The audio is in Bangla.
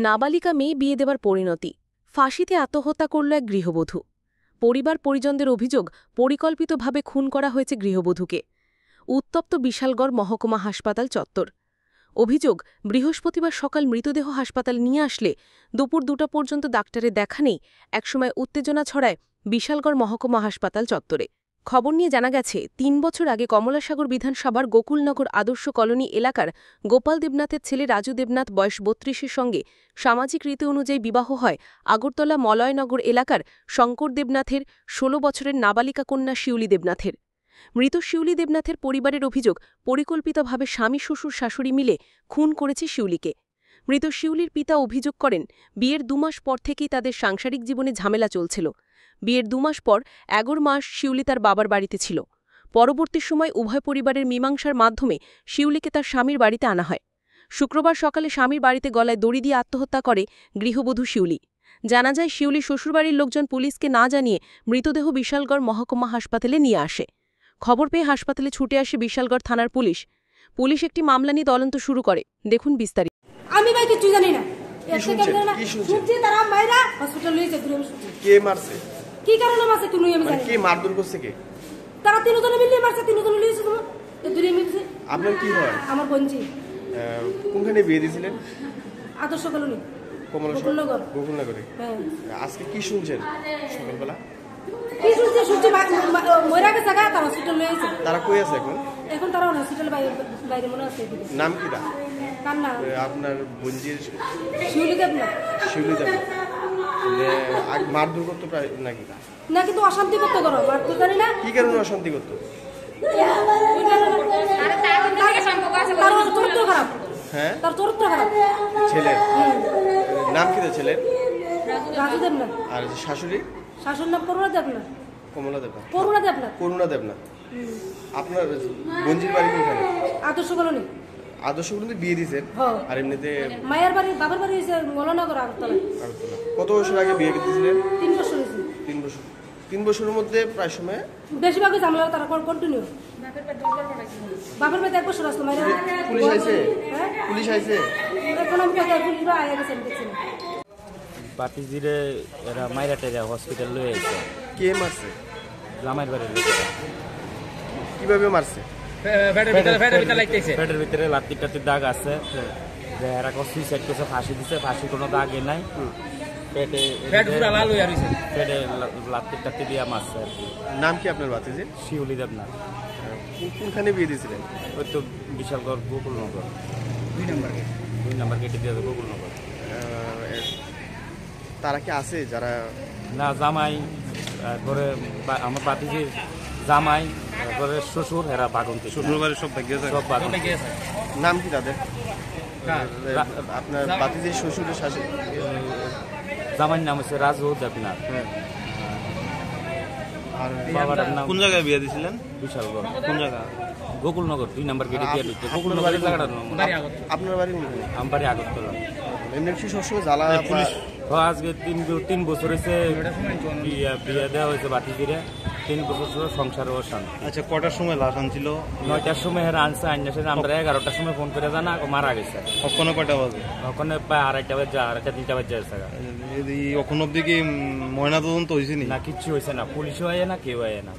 নাবালিকা মেয়ে বিয়ে দেবার পরিণতি, ফাঁসিতে আত্মহত্যা করল এক গৃহবধূ। পরিবার পরিজনদের অভিযোগ, পরিকল্পিতভাবে খুন করা হয়েছে গৃহবধূকে। উত্তপ্ত বিশালগড় মহকুমা হাসপাতাল চত্বর। অভিযোগ, বৃহস্পতিবার সকাল মৃতদেহ হাসপাতাল নিয়ে আসলে দুপুর 2টা পর্যন্ত ডাক্তারের দেখা নেই। একসময় উত্তেজনা ছড়ায় বিশালগড় মহকুমা হাসপাতাল চত্বরে। খবর নিয়ে জানা গেছে, 3 বছর আগে কমলাসাগর বিধানসভার গোকুলনগর আদর্শ কলোনি এলাকার গোপাল দেবনাথের ছেলে রাজু দেবনাথ বয়স 32-এর সঙ্গে সামাজিক রীতি অনুযায়ী বিবাহ হয় আগরতলা মলয়নগর এলাকার শঙ্কর দেবনাথের 16 বছরের নাবালিকা কন্যা শিউলি দেবনাথের। মৃত শিউলি দেবনাথের পরিবারের অভিযোগ, পরিকল্পিতভাবে স্বামী শ্বশুর শাশুড়ি মিলে খুন করেছে শিউলিকে। মৃত শিউলির পিতা অভিযোগ করেন, বিয়ের 2 মাস পর থেকেই তাদের সাংসারিক জীবনে ঝামেলা চলছিল। বিয়ের 2 মাস পর 11 মাস শিউলি তার বাবার বাড়িতে ছিল। পরবর্তী সময় উভয় পরিবারের মীমাংসার মাধ্যমে শিউলিকে তার স্বামীর বাড়িতে আনা হয়। শুক্রবার সকালে স্বামীর বাড়িতে গলায় দড়ি দিয়ে আত্মহত্যা করে গৃহবধূ শিউলি। জানা যায়, শিউলি শ্বশুরবাড়ির লোকজন পুলিশকে না জানিয়ে মৃতদেহ বিশালগড় মহকুমা হাসপাতালে নিয়ে আসে। খবর পেয়ে হাসপাতালে ছুটে আসে বিশালগড় থানার পুলিশ। পুলিশ একটি মামলা নিয়ে তদন্ত শুরু করে। দেখুন বিস্তারিত। আমি ভাই কিছু জানি না। শুনছি তারা মাইরা হসপিটাল নিয়ে যেতে আমি শুনছি। কে মারছে? কি কারণে মারছে তুমি আমি জানি। কে মারধর করছে কে? তারা তিনজনে মিলে মারছে, তিনজনে লিয়েছে তোমার। এই দুই মিলছে। আপনার কি হয়? আমার বোনজি। কোনখানে বিয়ে দিয়েছিলেন? আদর্শ কলোনি। গোকুলনগর। গোকুলনগরে। হ্যাঁ। আজকে কি শুনছেন সকালবেলা? কি শুনছি মইরা গেছে জায়গা তার হসপিটাল নিয়ে গেছে। তারা কই আছে এখন? এখন তারা হসপিটালের বাইরে মনে আছে। নাম কি দা? কার নাম? আপনার বোনজির শিউলি দেবনাথ। শিউলি দেবনাথ। মারধর করতো নাকি? না, কিন্তু অশান্তি করতে করো, মারতে জানি না। কি কারণে অশান্তি করতো? তার চরিত্র খারাপ। হ্যাঁ, তার চরিত্র খারাপ। ছেলে নাম কি দা? ছেলে রাজু দেবনাথ। আর শাশুড়ি? শাশুড়ির নাম করুণা দেবনাথ। কমলা দেবনাথ। করুণা দেবনাথ। করুণা দেবনাথ। আপনার বোনজির বাড়ি কোনখানে? আদর্শ কলোনি। আদর্শ কলোনি বিয়ে দিয়েছেন? আর এমনিতে মায়ের বাড়ি বাবার বাড়ি হয়েছে মলনগর আগরতলা। কত বছর আগে বিয়ে দিয়েছিলেন? 3 বছর হয়েছে। 3 বছর। 3 বছরের মধ্যে প্রায় সময় বেশিরভাগই ঝামেলা তারা কন্টিনিউ। বাপের বাড়িতে 1 বছর আসতো মায়ের। পুলিশ আইছে? পুলিশ আইছে? এখন আমি কোথায় পুলিশরা আয়া গেছে দেখছি। বাতিজিরে এরা মাইরাটে হসপিটাল লয়ে আইছে। কে মারছে? জামাইর বাড়ির লোকেরা। কিভাবে মারছে? পেটের ভিতরে লাত্তি দাগ আছে। যে এরা সুইসাইড করছে, ফাঁসি দিছে, ফাঁসি কোনো দাগই নাই। পেটে লাত্তি দিয়া মারছে আর কি। নাম কি আপনার বাতিজির? শিউলি দেবনাথ। কোনখানে বিয়ে দিয়েছিলেন? ওই তো বিশালগড় গোকুলনগর 2 নম্বর গেটে দিয়ে গোকুলনগর। তারা কি আছে যারা? না, জামাই করে আমার বাতিজির জামাই করে শ্বশুর, এরা বাগন্তি। শ্বশুর বাড়ির সব ভাগ্যে আছে। নাম কি তাদের? আপনার বাতিজির শ্বশুরের শাশুড়ি জামাইয়ের নাম হচ্ছে রাজু দেবনাথ। আর বাবার নাম? কোন জায়গায় বিয়ে দিয়েছিলেন? বিশালগড়। কোন জায়গা? গোকুলনগর 2 নম্বর গেটে দিয়ে ঢুকতে। গোকুলনগরের জায়গাটা আপনার বাড়ি? আমার বাড়ি আগরতলা। এমনি কি সবসময় জ্বালা পুলিশ? আজকে 3 বছর হয়েছে বিয়ে দেওয়া হয়েছে বাতিজিরে। 3 বছর সংসারে অশান্তি। আচ্ছা, কটার সময় লাশ আনছিল? 9টার সময় আনছে। আমরা 11টার সময় ফোন করে জানা মারা গেছে। ওখানে কটা বাজে? ওখানে প্রায় 2:30 বাজে, 2:30-3টা বাজে। এখন অব্দি কি ময়না তদন্ত হয়েছে না? কিচ্ছু হয়েছে না, পুলিশও হয় না, কেউ হয় না।